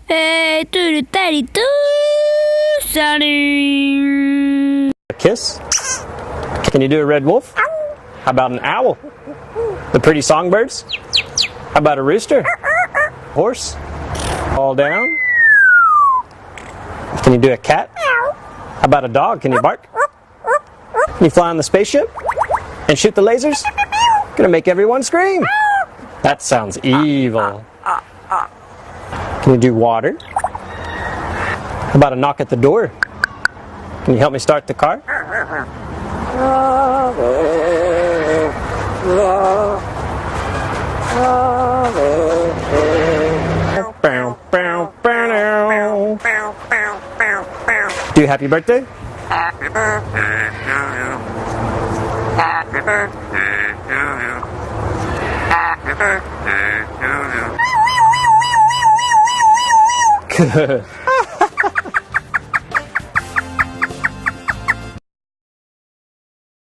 Hey, doo daddy doo, Sonny. A kiss? Can you do a red wolf? How about an owl? The pretty songbirds? How about a rooster? Horse? All down? Can you do a cat? How about a dog? Can you bark? Can you fly on the spaceship? And shoot the lasers? Gonna make everyone scream. That sounds evil. Can you do water? How about a knock at the door? Can you help me start the car? Do happy birthday? Good.